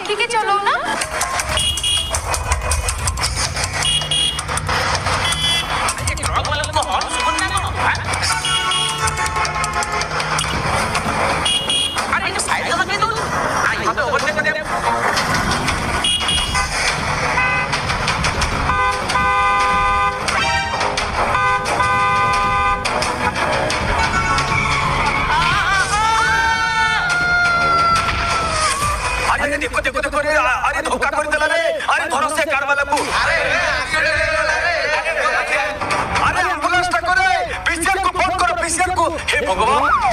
ওইদিকে চলো না। देखो देखो देखो रे, अरे धोखा कर दिला रे, अरे भरोसे कार वाला को अरे अरे एम्बुलेंस टा करे पीसीआर को फोन करो पीसीआर को हे भगवान